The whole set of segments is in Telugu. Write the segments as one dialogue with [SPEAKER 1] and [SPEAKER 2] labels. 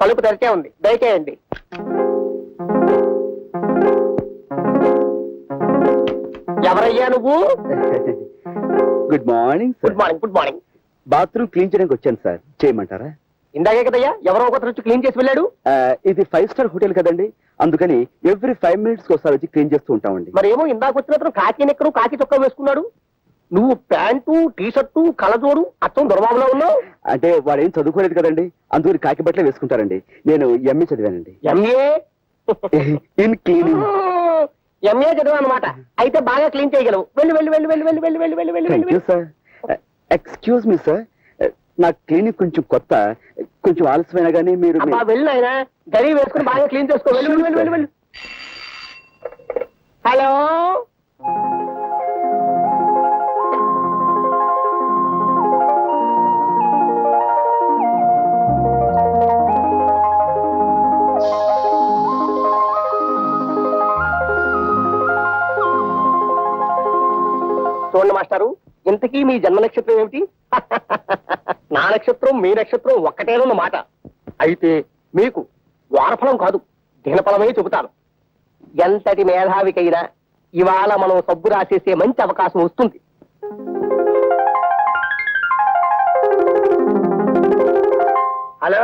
[SPEAKER 1] తలుపు తెరిచే ఉంది, దయచేయండి. ఎవరయ్యా నువ్వు?
[SPEAKER 2] Good morning.
[SPEAKER 1] Good morning. Good morning.
[SPEAKER 2] Bathroom clean చేయడానికి వచ్చాను సార్, చేయమంటారా?
[SPEAKER 1] ఇందాకే కదయ్యా ఎవరో ఒకరు వచ్చి క్లీన్ చేసి వెళ్ళాడు.
[SPEAKER 2] ఇది 5 స్టార్ హోటల్ కదండి, అందుకని ఎవ్రీ 5 minutes ఒకసారి వచ్చి క్లీన్ చేస్తూ ఉంటామండి.
[SPEAKER 1] మరేమో ఇందాక వచ్చినప్పుడు కాకి నెక్కరు కాకి చొక్కా వేసుకున్నాడు, నువ్వు ప్యాంటు టీ షర్టు కళ్ళజోడు అచ్చం దొరబాబులో ఉన్నావు.
[SPEAKER 2] అంటే వాడు ఏం చదువుకోలేదు కదండి, అందుకని కాకి బట్టలే వేసుకుంటారండి. నేను ఎంఏ చదివానండి.
[SPEAKER 1] MA
[SPEAKER 2] in cleaning.
[SPEAKER 1] ఎంఏ చదివా అనమాట. అయితే బాగా క్లీన్ చేయగలవు. వెళ్ళి వెళ్ళి వెళ్ళి వెళ్ళి వెళ్ళి వెళ్ళి వెళ్ళి వెళ్ళి వెళ్ళి వెళ్ళి.
[SPEAKER 2] సార్ ఎక్స్క్యూజ్ మీ సార్, నా క్లినిక్ కొంచెం కొత్త, కొంచెం ఆలస్యమైనా కానీ మీరు
[SPEAKER 1] వెళ్ళి ఆయన గడి వేసుకుని బాగా క్లీన్ చేసుకో. వెళ్ళి వెళ్ళి వెళ్ళి వెళ్ళి. హలో, చూడండి మాస్టారు, ఇంతకీ మీ జన్మ నక్షత్రం ఏమిటి? నా నక్షత్రం మీ నక్షత్రం ఒక్కటేనన్నమాట. అయితే మీకు వారఫలం కాదు దినఫలమే చెబుతాను. ఎంతటి మేధావికైనా ఇవాళ మనం సబ్బు రాసేసే మంచి అవకాశం వస్తుంది. హలో,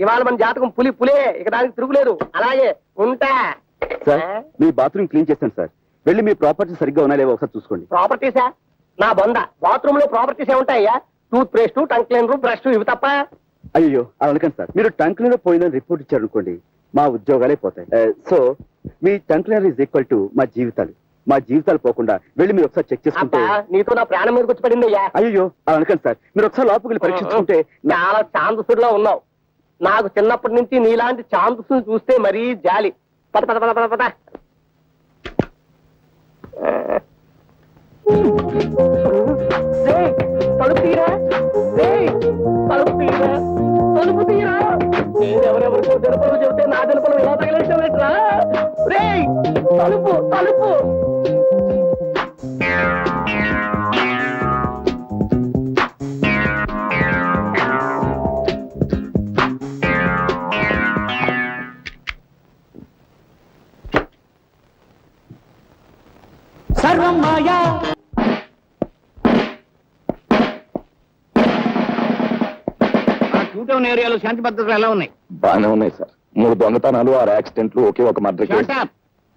[SPEAKER 1] ఇవాళ మన జాతకం పులే, ఇక దానికి తిరుగులేదు. అలాగే ఉంటా.
[SPEAKER 2] మీ బాత్రూమ్ క్లీన్ చేస్తాను సార్, వెళ్ళి మీ ప్రాపర్టీ సరిగ్గా ఉన్నా లేవో ఒకసారి చూసుకోండి.
[SPEAKER 1] ప్రాపర్టీసా? నా బొంద, బాత్రూమ్ లో ప్రాపర్టీస్ ఏముంటాయ్యా? Toothpaste, tongue cleaner, brush, ఇవి తప్ప.
[SPEAKER 2] అయ్యో అలా అనకండి సార్, మీరు టంక్ క్లీనర్ పోయిందని రిపోర్ట్ ఇచ్చారనుకోండి, మా ఉద్యోగాలే పోతాయి. సో మీ tongue cleaner is equal to మా జీవితాలు పోకుండా వెళ్ళి మీరు ఒకసారి చెక్ చేసుకుంటే.
[SPEAKER 1] నీతో నా ప్రాణం మీదకి వచ్చి పడింది అయ్యా.
[SPEAKER 2] అయ్యో అలా అనకండి సార్, మీరు ఒకసారి లోపలికి వెళ్ళి పరీక్షించుకుంటే.
[SPEAKER 1] చాలా ఛాందసుడిలో ఉన్నావు. నాకు చిన్నప్పటి నుంచి నీలాంటి ఛాందసుని చూస్తే మరీ జాలి. పద పద పద పద పద. తలుపు తీరా, తలుపు తీరా, తలుపు తీరా. ఎవరెవరికో దినపలు చెబితే నా దినపలు ఎలా తగిలించా? తలుపు తలుపు. సర్వం మాయా.
[SPEAKER 3] టౌన్ ఏరియాలో శాంతి భద్రతలు ఎలా ఉన్నాయి?
[SPEAKER 4] బాగానే ఉన్నాయి సార్. 3 దొంగతనాలు, 6 యాక్సిడెంట్లు, ఒకే ఒక మర్డర్ కేసు.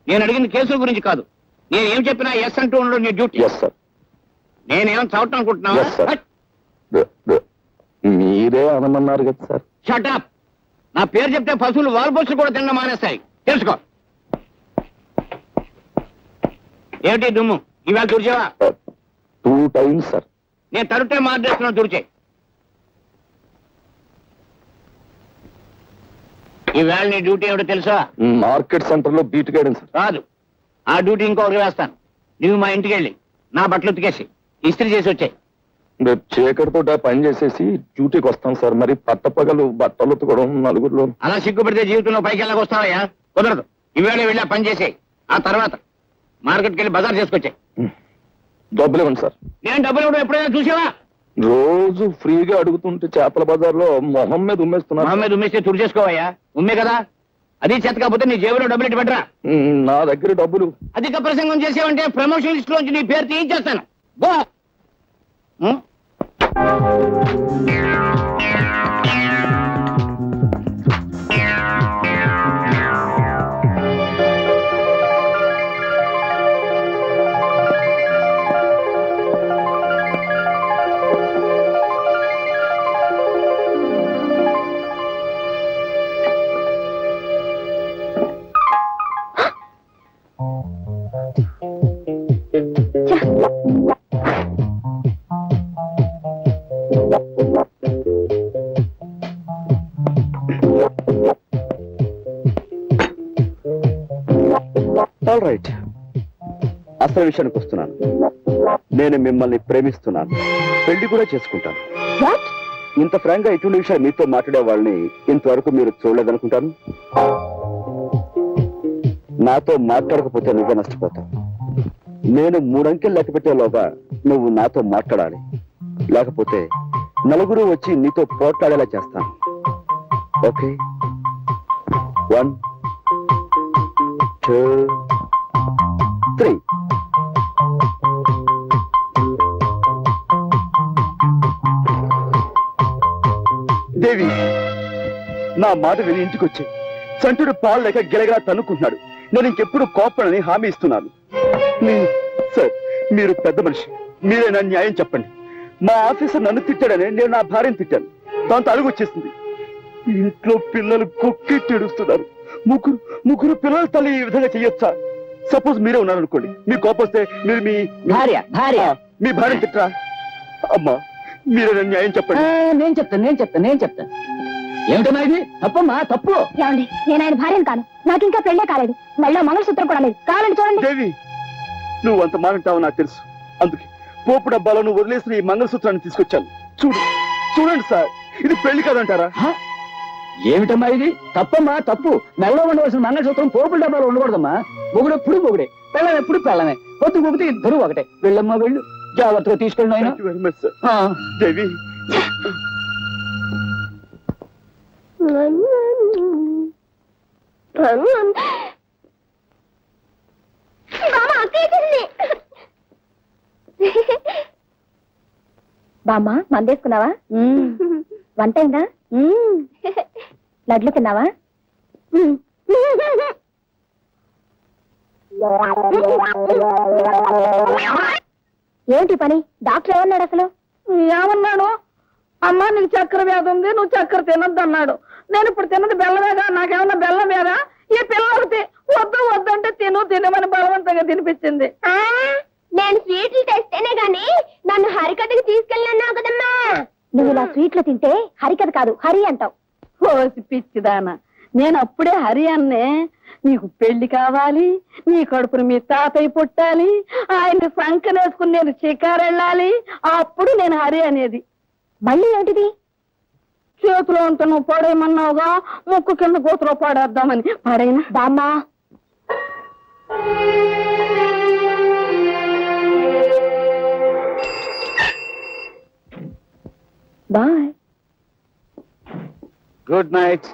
[SPEAKER 3] నేను అడిగింది కేసుల గురించి కాదు. నేను ఏం చెప్పినా ఎస్ అంటూ ఉండడం నీ డ్యూటీ.
[SPEAKER 4] Yes sir.
[SPEAKER 3] నేనేం చదవటం అనుకుంటున్నావా?
[SPEAKER 4] మీరే అనమన్నారు కదా సార్.
[SPEAKER 3] షటప్. నా పేరు చెప్తే పశువులు వాల్పోసులు కూడా తినడం మానేస్తాయి, తెలుసుకో. ఏమిటి దుమ్ము? ఇవాళ తుడిచేవా?
[SPEAKER 4] 2 times సార్.
[SPEAKER 3] నేను తరుటే మార్చేస్తున్నాను, తుడిచే. ఈవేళ నీ డ్యూటీ ఏమిటో తెలుసా?
[SPEAKER 4] మార్కెట్ సెంటర్ లో బీట్ గైడెన్ సార్.
[SPEAKER 3] కాదు, ఆ డ్యూటీ ఇంకొకరికి వేస్తాను. నువ్వు మా ఇంటికి వెళ్ళి నా బట్టలు ఉతికేసి ఇస్త్రీ చేసి వచ్చాయి.
[SPEAKER 4] రేపు చీకటితో పని చేసేసి డ్యూటీకి వస్తాం సార్. మరి పట్టపగలు బట్టలు ఉతకడం నలుగురిలో.
[SPEAKER 3] అలా సిగ్గుపడితే జీవితంలో పైకి వెళ్ళక వస్తావయ్యా? కుదరదు. ఈవేళ వెళ్ళి ఆ పని చేసేయి. ఆ తర్వాత మార్కెట్కి వెళ్ళి బజార్ చేసుకొచ్చాయి.
[SPEAKER 4] డబ్బులు ఇవ్వండి సార్.
[SPEAKER 3] నేను డబ్బులు ఇవ్వడం ఎప్పుడైనా చూసావా?
[SPEAKER 4] రోజు ఫ్రీగా అడుగుతుంటే చేపల బజార్లో మొహం మీద ఉమ్మేస్తున్నా.
[SPEAKER 3] మొహం మీద ఉమ్మేస్తే తుడి చేసుకోవయ్యా. ఉమ్మే కదా, అది చేత కాకపోతే నీ జేబులో డబ్బులు ఎట్టి పెట్టరా.
[SPEAKER 4] నా దగ్గర డబ్బులు.
[SPEAKER 3] అధిక ప్రసంగం చేసావంటే ప్రమోషన్ లిస్ట్ లోంచి నీ పేరు తీయించేస్తాను. గో.
[SPEAKER 2] అసలు విషయానికి వస్తున్నాను. నేను మిమ్మల్ని ప్రేమిస్తున్నాను, పెళ్లి కూడా చేసుకుంటాను.
[SPEAKER 5] వాట్?
[SPEAKER 2] ఇంత ఫ్రాంక్ గా ఇటువంటి విషయాలు మీతో మాట్లాడే వాళ్ళని ఇంతవరకు మీరు చూడలేదనుకుంటాను. నాతో మాట్లాడకపోతే నువ్వే నష్టపోతావు. నేను 3 అంకెలు లెక్క పెట్టేలోగా నువ్వు నాతో మాట్లాడాలి, లేకపోతే నలుగురు వచ్చి నీతో పోట్లాడేలా చేస్తాను. ఓకే? 1 2 3. దేవి, నా మాట విని ఇంటికి వచ్చి సంటుడు పాలు లేక గిలగిలా తన్నుకుంటున్నాడు. నేను ఇంకెప్పుడు కోపడని హామీ ఇస్తున్నాను. సార్, మీరు పెద్ద మనిషి, మీరే నా న్యాయం చెప్పండి. మా ఆఫీసర్ నన్ను తిట్టాడని నేను నా భార్యను తిట్టాను. దాంతో అలుగు వచ్చేసింది. ఇంట్లో పిల్లలు కొక్కెట్టి ఏడుస్తున్నారు. ముగ్గురు పిల్లల తల్లి ఈ విధంగా చెయ్యొచ్చా? సపోజ్ మీరే ఉన్నారనుకోండి, మీ కోపం వస్తే మీరు మీ
[SPEAKER 1] భార్య
[SPEAKER 2] మీ భార్యను తిట్టరా? అమ్మా, మీరే నా న్యాయం చెప్పండి.
[SPEAKER 1] నేను చెప్తాను. ఏమిటన్నా ఇది? తప్పమ్మా, తప్పు.
[SPEAKER 5] ఏమండి, నేను ఆయన భార్యను కాను. నాకు ఇంకా పెళ్ళే కాలేదు. మళ్ళీ మంగళసూత్రం కూడా లేదు. కావాలండి చూడండి.
[SPEAKER 2] దేవి, నువ్వు అంత మానంటావు నాకు తెలుసు. అందుకే పోపు డబ్బాలో నువ్వు వదిలేసిన ఈ మంగళసూత్రాన్ని తీసుకొచ్చాను. చూడండి సార్, ఇది పెళ్లి కాదంటారా?
[SPEAKER 1] ఏమిటమ్మా ఇది? తప్పమ్మా, తప్పు. మెల్లో ఉండవలసిన మంగళసూత్రం పోపుల డబ్బాలో ఉండకూడదమ్మా. మొగుడు ఎప్పుడు మొగుడే, పెళ్ళం ఎప్పుడు పెళ్ళమే. పొద్దు పొగితే ఇద్దరు ఒకటే. వెళ్ళమ్మా, వెళ్ళు. జాగ్రత్తగా తీసుకెళ్ళి ఆయన.
[SPEAKER 2] Thank you very much, sir. దేవి,
[SPEAKER 5] బామ్మ, మందేసుకున్నావా? వంట అయిందా? లడ్లు తిన్నావా? ఏంటి పని? డాక్టర్ ఏమన్నాడు అసలు?
[SPEAKER 6] ఏమన్నాడు? అమ్మా, నీకు చక్కెర వ్యాధి ఉంది, నువ్వు చక్కెర తినద్దు అన్నాడు. నేను ఇప్పుడు తిన్నది బెల్లమేగా, నాకేమన్నా బెల్లం వేరా? ఈ పిల్లలకి వద్దంటే తినమని బలవంతంగా తినిపించింది.
[SPEAKER 5] నేను స్వీట్లు తెస్తేనే గాని నన్ను హరికథకి తీసుకెళ్ళన్నావు కదమ్మా. నువ్వు ఇలా స్వీట్లు తింటే హరికథ కాదు, హరి అంటావు.
[SPEAKER 6] ఓసి పిచ్చిదానా, నేను అప్పుడే హరి అన్నే. నీకు పెళ్లి కావాలి, నీ కడుపును మీ తాతయ్య పుట్టాలి, ఆయన్ని సంకనేసుకుని నేను షికారు వెళ్ళాలి, అప్పుడు నేను హరి అనేది.
[SPEAKER 5] మళ్ళీ ఏంటిది?
[SPEAKER 6] చేతిలో ఉంటే నువ్వు పడేయమన్నావుగా, ముక్కు కింద కూతురు పడేద్దామని. పడైనా
[SPEAKER 5] బామ్మా, బాయ్.
[SPEAKER 2] Good night.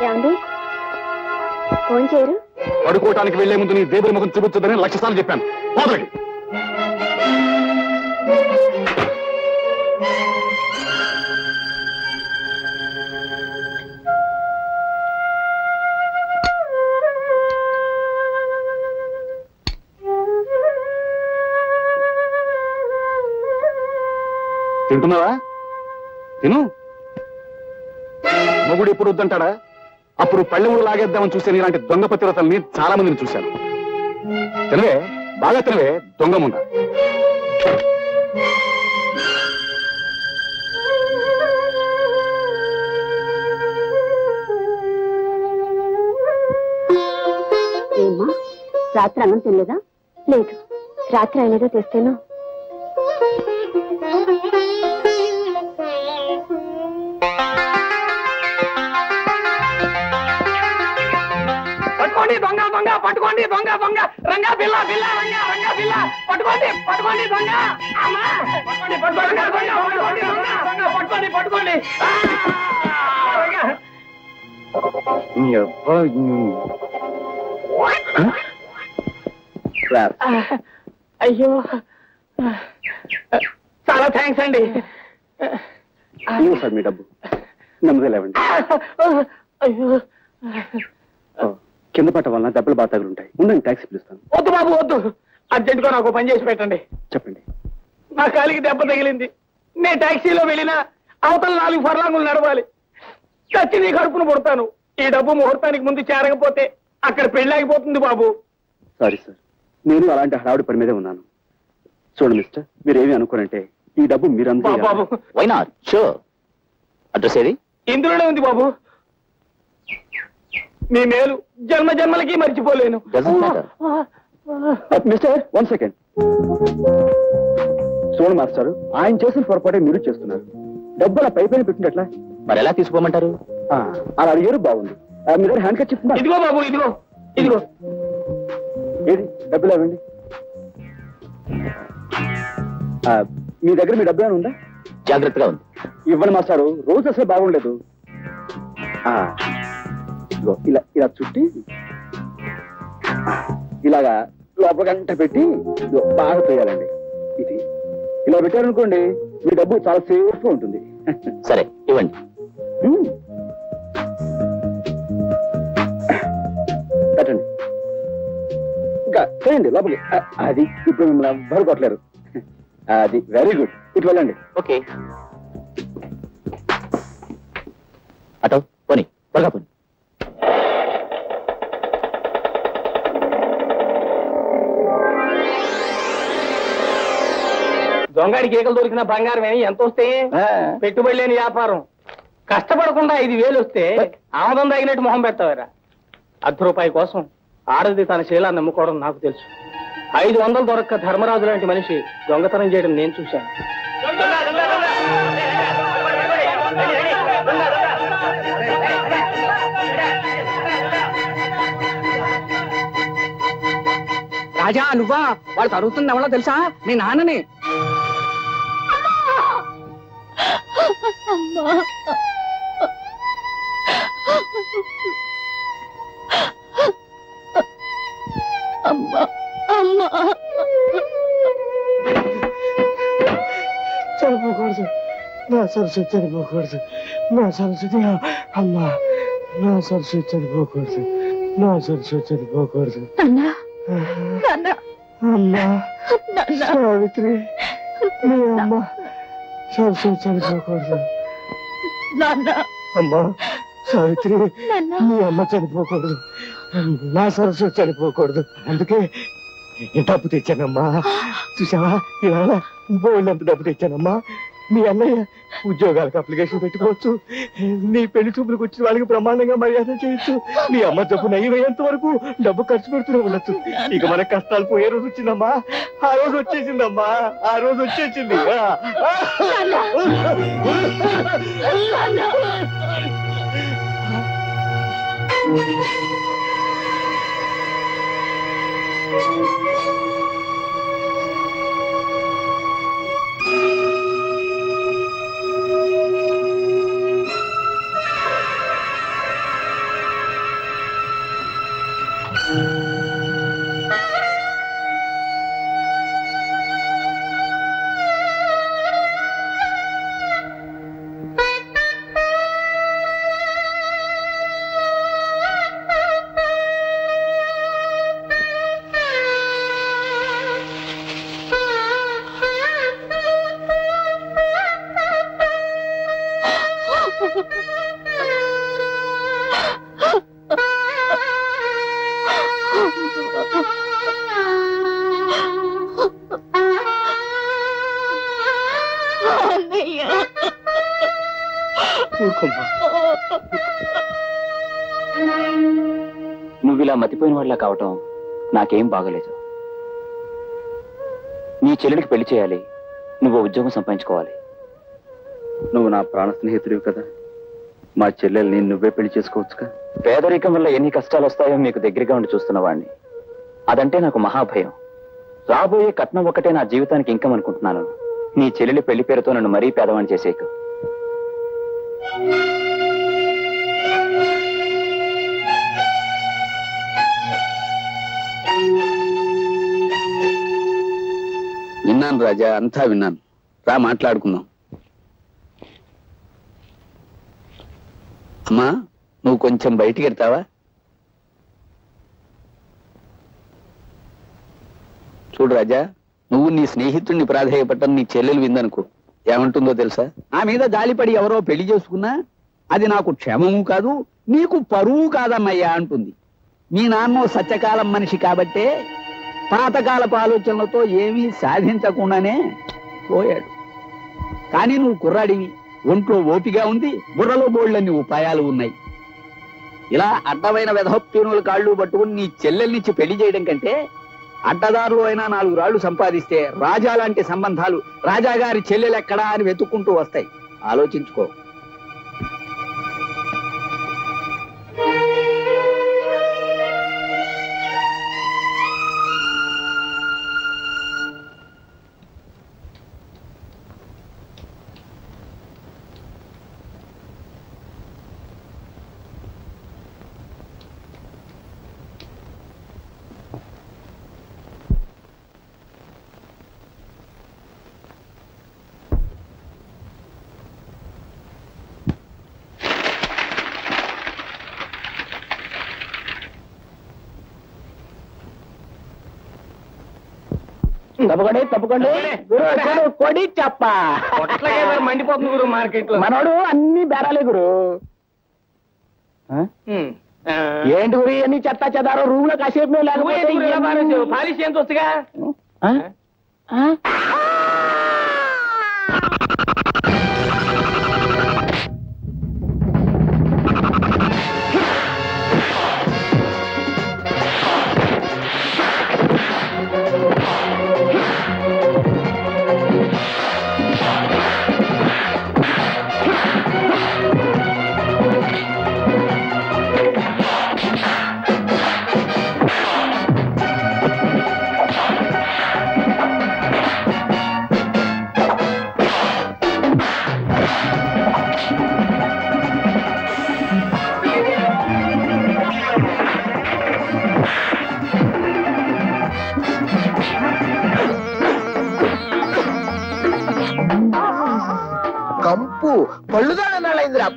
[SPEAKER 5] ఏమండి, ఫోన్ చేయరు?
[SPEAKER 4] పడుకోవటానికి వెళ్లే ముందు నీ దేవుడి ముఖం చూపించదని 1,00,000 సార్లు చెప్పాను. పోదలకి. తింటున్నావా? తిను. మొగుడు ఎప్పుడు వద్దంటాడా? అప్పుడు పళ్ళెముడు లాగేద్దామని చూసాను. ఇలాంటి దొంగ పతివ్రతల్ని చాలా మందిని చూశాను. తినవే, బాగా తినవే, దొంగ ముండ.
[SPEAKER 5] ఏమ్మా, రాత్రి అన్నం తినలేదా? లేదు, రాత్రి ఆయన ఏదో తెస్తేను.
[SPEAKER 1] పట్టుకోండి దొంగ రంగా బిల్ల రంగా బిల్ల పట్టుకోండి దొంగ. పట్టుకోండి. అయ్యో, చాలా థ్యాంక్స్ అండి.
[SPEAKER 2] సార్, మీ డబ్బు నెమ్మది లేవండి.
[SPEAKER 1] అయ్యో,
[SPEAKER 2] కింద పట్ట వలన దెబ్బలు బాగా తగులుంటాయి. ఉండండి, ట్యాక్సీ పిలుస్తాను.
[SPEAKER 1] వద్దు బాబు, వద్దు. అర్జెంట్ గా నాకు పని చేసి పెట్టండి.
[SPEAKER 2] చెప్పండి.
[SPEAKER 1] నా కాలికి దెబ్బ తగిలింది. నేను టాక్సీలో వెళ్ళినా అవతల 4 ఫర్లాంగులు నడవాలి. చచ్చి నీ కడుపును పుడతాను. ఈ డబ్బు ముహూర్తానికి ముందు చేరకపోతే అక్కడ పెళ్ళాగిపోతుంది బాబు.
[SPEAKER 2] సారీ సార్, నేను అలాంటి హడావుడి పని మీదే ఉన్నాను. చూడండి మిస్టర్, మీరేమి అనుకోనంటే ఈ డబ్బు మీరంతా
[SPEAKER 1] బాబు
[SPEAKER 3] వై నాట్ షూర్. అడ్రస్ ఏది?
[SPEAKER 1] ఇందులోనే ఉంది బాబు. మీ మేలు జన్మ జన్మలకి మర్చిపోలేను.
[SPEAKER 3] Doesn't matter.
[SPEAKER 2] Mister 1 second. చూడండి మాస్టర్, ఆయన చేసిన పొరపాటే మీరు చేస్తున్నారు. డబ్బు అలా పైపైన పెట్టినట్లా
[SPEAKER 3] మరి ఎలా తీసుకోమంటారు?
[SPEAKER 2] అలా అడిగారు, బాగుంది. మీ దగ్గర హ్యాండ్ కట్ చెప్తున్నా.
[SPEAKER 1] ఇదిగో బాబు, ఇదిగో ఇదిగో.
[SPEAKER 2] ఏది డబ్బులు ఇవ్వండి. మీ దగ్గర మీ డబ్బు ఏమైనా ఉందా?
[SPEAKER 3] జాగ్రత్తగా ఉంది.
[SPEAKER 2] ఇవ్వండి మాస్టారు, రోజు అసలు బాగుండలేదు. ఇదిగో ఇలా ఇలా చుట్టి ఇలాగా లోపల గంట పెట్టి ఇదిగో బాగా తోయాలండి. ఇది ఇలా పెట్టారనుకోండి, మీ డబ్బు చాలా సేఫ్ గా ఉంటుంది.
[SPEAKER 3] సరే ఇవ్వండి.
[SPEAKER 2] పెట్టండి. ఇంకా చేయండి లోపలికి. అది ఇప్పుడు మిమ్మల్ని ఎవ్వరు కొట్టలేరు. అది వెరీ గుడ్. ఇటు వెళ్ళండి.
[SPEAKER 3] ఓకే. అటో పోనీ, త్వరగా పోనీ.
[SPEAKER 1] దొంగడి కేకలు దొరికిన బంగారం ఎంత వస్తే పెట్టుబడి లేని వ్యాపారం. కష్టపడకుండా 5,000 వస్తే ఆమదం తగినట్టు మొహం పెడతావారా? ₹10 కోసం ఆడది తన శీలాన్ని నమ్ముకోవడం నాకు తెలుసు. 500 దొరక్క ధర్మరాజు లాంటి మనిషి దొంగతనం చేయడం నేను చూశాను.
[SPEAKER 7] రాజా నువ్వా? వాళ్ళు తరుగుతుంది ఎవరో తెలుసా? మీ నాన్నని.
[SPEAKER 8] చనిపోకూడదు, నా సరస్వతి చనిపోకూడదు, నా సరస్వతి అమ్మా, నా సరస్వతి చనిపోకూడదు, నా సరస్వతి చనిపోకూడదు. అమ్మా సావిత్రి, మీ అమ్మ సరస్వతి చనిపోకూడదు. అమ్మా సావిత్రి, మీ అమ్మ చనిపోకూడదు, నా సరస్వతి చనిపోకూడదు. అందుకే డబ్బు తెచ్చానమ్మా. చూసావా, ఇవాళ బోల్డంత డబ్బు తెచ్చానమ్మా. మీ అన్నయ్య ఉద్యోగాలకు అప్లికేషన్ పెట్టుకోవచ్చు, నీ పెళ్లి చూపులకు వచ్చిన వాళ్ళకి ప్రమాణంగా మర్యాద చేయొచ్చు. నీ అమ్మ జబ్బు నయ్యమయ్యేంత వరకు డబ్బు ఖర్చు పెడుతూనే ఉండొచ్చు. ఇక మన కష్టాలు పోయే రోజు వచ్చిందమ్మా. ఆ రోజు వచ్చేసిందమ్మా, ఆ రోజు వచ్చేసింది.
[SPEAKER 3] నువ్వు ఇలా మతిపోయిన వాళ్ళ కావటం నాకేం బాగలేదు. నీ చెల్లెడికి పెళ్లి చేయాలి, నువ్వు ఉద్యోగం సంపాదించుకోవాలి.
[SPEAKER 2] నువ్వు నా ప్రాణ స్నేహితుడివి కదా, మా చెల్లెల్ని నువ్వే పెళ్లి చేసుకోవచ్చుగా.
[SPEAKER 3] పేదరికం వల్ల ఎన్ని కష్టాలు వస్తాయో మీకు దగ్గరగా ఉండి చూస్తున్న వాడిని. అదంటే నాకు మహాభయం. రాబోయే కట్నం ఒక్కటే నా జీవితానికి ఇంకం అనుకుంటున్నాను. నీ చెల్లెలి పెళ్లి పేరుతో నన్ను మరీ పేదవాణ్ణి చేసేకు.
[SPEAKER 4] విన్నాను రాజా, అంతా విన్నాను. రా మాట్లాడుకుందాం. అమ్మా, నువ్వు కొంచెం బయటికి వెళ్తావా? చూడు రాజా, నువ్వు నీ స్నేహితుడిని ప్రాధేయపట్టం నీ చెల్లెలు విందనుకో, ఏమంటుందో తెలుసా? నా మీద జాలిపడి ఎవరో పెళ్లి చేసుకున్నా అది నాకు క్షేమము కాదు, నీకు పరువు కాదమ్మయ్యా అంటుంది. మీ నాన్న సత్యకాలం మనిషి కాబట్టే పాతకాలపు ఆలోచనలతో ఏమీ సాధించకుండానే పోయాడు. కానీ నువ్వు కుర్రాడివి, ఒంట్లో ఓపిగా ఉంది, బుర్రలో బోళ్ళన్ని ఉపాయాలు ఉన్నాయి. ఇలా అడ్డమైన వెధప్యూనుల కాళ్ళు పట్టుకుని నీ చెల్లెల్నిచ్చి పెళ్లి చేయడం కంటే అడ్డదారులు అయినా 4 రాళ్లు సంపాదిస్తే రాజా లాంటి సంబంధాలు రాజాగారి చెల్లెలెక్కడా అని వెతుక్కుంటూ వస్తాయి. ఆలోచించుకో.
[SPEAKER 1] తప్పకండి కొడి చెప్ప మండిపోతుంది గురు మార్కెట్ లో. మనోడు అన్ని బేరాలే గురు. ఏంటి గురి అన్ని చెత్త చెదారో రూమ్ లో కాసేపు లేకపోతే పాలిష్ ఎంత వస్తుగా. కంపు పళ్ళుదాన నాళైందిరా.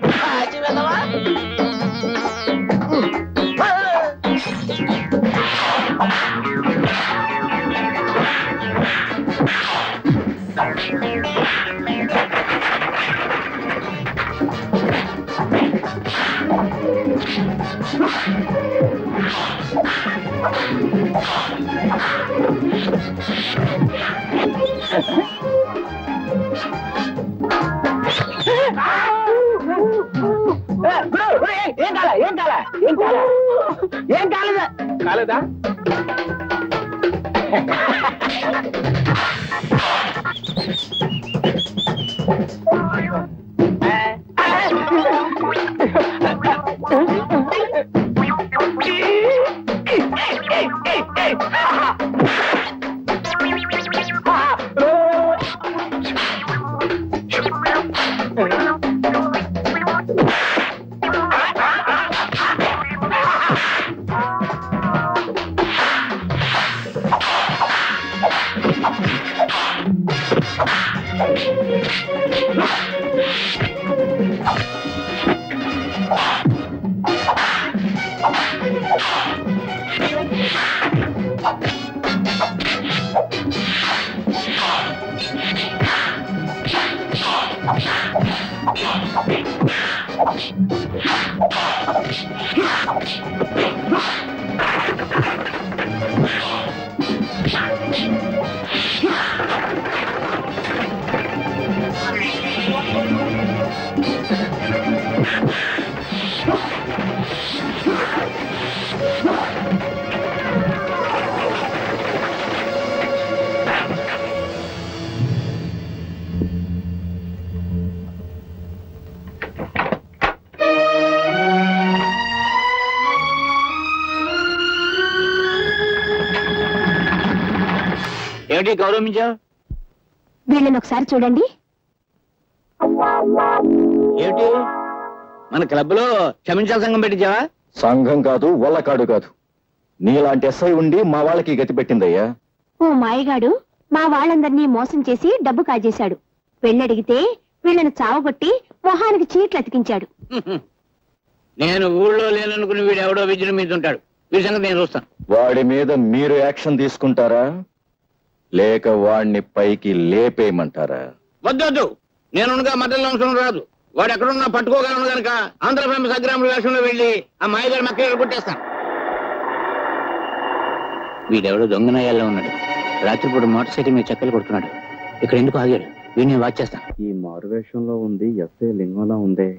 [SPEAKER 1] ఏం కాలేదా?
[SPEAKER 4] ఏమిటి గౌరవించావు?
[SPEAKER 5] వీళ్ళని ఒకసారి చూడండి.
[SPEAKER 4] ఏమిటి మన క్లబ్ లో క్షమించాల సంఘం పెట్టించావా?
[SPEAKER 3] సంఘం కాదు, వల్లకాడు కాదు. నీలాంటి ఎస్ఐ ఉండి మా వాళ్ళకి గతి పెట్టిందయ్యా.
[SPEAKER 5] ఓ మాయగాడు మా వాళ్ళందరినీ మోసం చేసి డబ్బు కాజేశాడు. పెళ్ళడిగితే వీళ్ళని చావగొట్టి మొహానికి చీట్లు అతికించాడు.
[SPEAKER 4] నేను ఊళ్ళో లేననుకుని వీడు ఎవడో విజయం మీద ఉంటాడు. వీడి సంగతి నేను చూస్తాను.
[SPEAKER 3] వాడి మీద మీరు యాక్షన్ తీసుకుంటారా లేక వాడిని పైకి లేపేయమంటారా?
[SPEAKER 4] వద్దొద్దు, నేనుగా మధ్యలో అవసరం రాదు. వాడు ఎక్కడున్నా పట్టుకోగలను గనక ఆంధ్ర ఫేమస్ అగ్రాముల వేషంలో వెళ్ళి ఆ మాయగారి మక్కలు కొట్టేస్తాను. వీడెవడో దొంగనయ్యాల్లో ఉన్నాడు. రాత్రిపూట మోటార్ సైకిల్ మీద చక్కలు కొడుతున్నాడు. ఇక్కడ ఎందుకు ఆగాడు? వీడిని వాచ్ చేస్తాను.
[SPEAKER 2] ఈ మారువేషంలో ఉంది ఎస్ఐ లింగంలా ఉందే.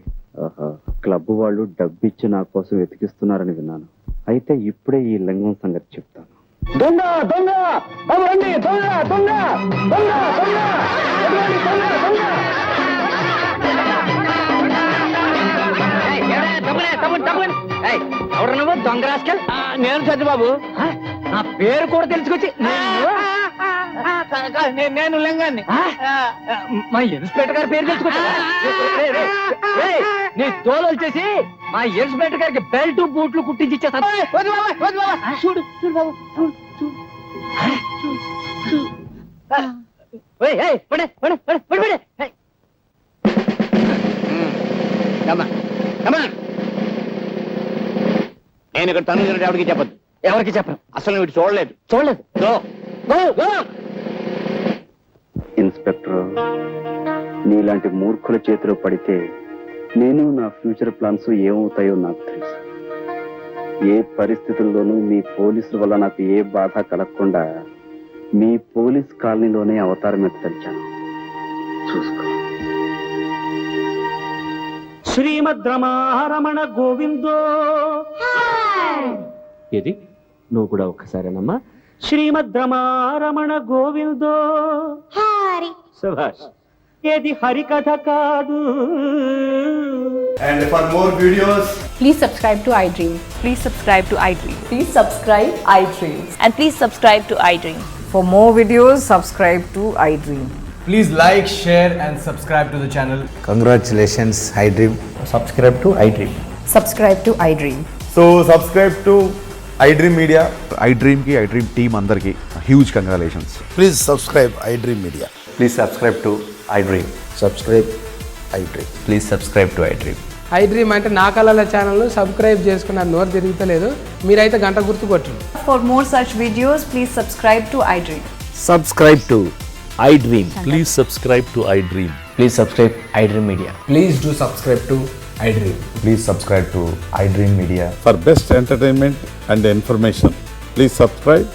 [SPEAKER 2] ఆహా, క్లబ్ వాళ్ళు డబ్బిచ్చి నా కోసం వెతికిస్తున్నారని విన్నాను. అయితే ఇప్పుడే ఈ లింగం సంగతి చెప్తాను.
[SPEAKER 1] దొంగ దొంగ బాబు రండి, దొంగ దొంగ దొంగ దొంగ ఎదురండి, దొంగ దొంగ.
[SPEAKER 7] ఎవరు నువ్వు దొంగ రాస్కల్? నేను చంద్రబాబు. నా పేరు కూడా తెలుసుకొచ్చి నేను లింగాన్ని మా ఇన్స్పెక్టర్ గారి పేరు తెలుసుకొచ్చా. నీ తోలు వచ్చేసి మా ఇన్స్పెక్టర్ గారికి బెల్ట్ బూట్లు కుట్టించి ఇచ్చేస్తాను. చూడు చూడు బాబు, చూడు చూడు.
[SPEAKER 4] నేను ఇక్కడ తను ఎవరికి చెప్పద్దు.
[SPEAKER 7] ఎవరికి చెప్పను.
[SPEAKER 4] అసలు వీడు చూడలేదు.
[SPEAKER 7] చూడలేదు.
[SPEAKER 2] ఇన్స్పెక్టర్, నీలాంటి మూర్ఖుల చేతిలో పడితే నేను నా ఫ్యూచర్ ప్లాన్స్ ఏమవుతాయో నాకు తెలుసు. ఏ పరిస్థితుల్లోనూ మీ పోలీసుల వల్ల నాకు ఏ బాధ కలగకుండా మీ పోలీస్ కాలనీలోనే అవతారం ఎత్తలిచాను. చూసుకో.
[SPEAKER 8] శ్రీమద్ రమారమణ గోవిందో. ఏది నువ్వు కూడా ఒక్కసారేనమ్మా. శ్రీమద్ రమారమణ గోవిందో. శభాష్. ఏది హరికథ కాదు.
[SPEAKER 9] And for more videos,
[SPEAKER 10] Please subscribe to iDream.
[SPEAKER 6] Please subscribe to iDream.
[SPEAKER 10] Please subscribe iDream.
[SPEAKER 6] And please subscribe to iDream.
[SPEAKER 10] For more videos, subscribe to iDream.
[SPEAKER 9] please like, share and subscribe to the channel.
[SPEAKER 11] Congratulations, iDream. Subscribe to iDream.
[SPEAKER 10] Subscribe to iDream.
[SPEAKER 9] So subscribe to iDream Media.
[SPEAKER 11] iDream ki iDream team andarki huge congratulations.
[SPEAKER 9] Please subscribe iDream Media.
[SPEAKER 11] Please subscribe to iDream. Subscribe iDream. Please subscribe to iDream.
[SPEAKER 12] iDream అంటే నా కళల ఛానల్ సబ్స్క్రైబ్ చేసుకున్న నోరు తిరుగుతలేదు. మీరైతే గంట గుర్తు కొట్టండి.
[SPEAKER 10] For more such videos, please subscribe to iDream.
[SPEAKER 11] Subscribe to iDream. Please subscribe to iDream. Please subscribe iDream Media.
[SPEAKER 9] Please do subscribe to iDream.
[SPEAKER 11] Please subscribe to iDream Media.
[SPEAKER 13] For best entertainment and information, please subscribe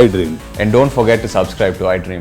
[SPEAKER 13] iDream.
[SPEAKER 11] And don't forget to subscribe to iDream.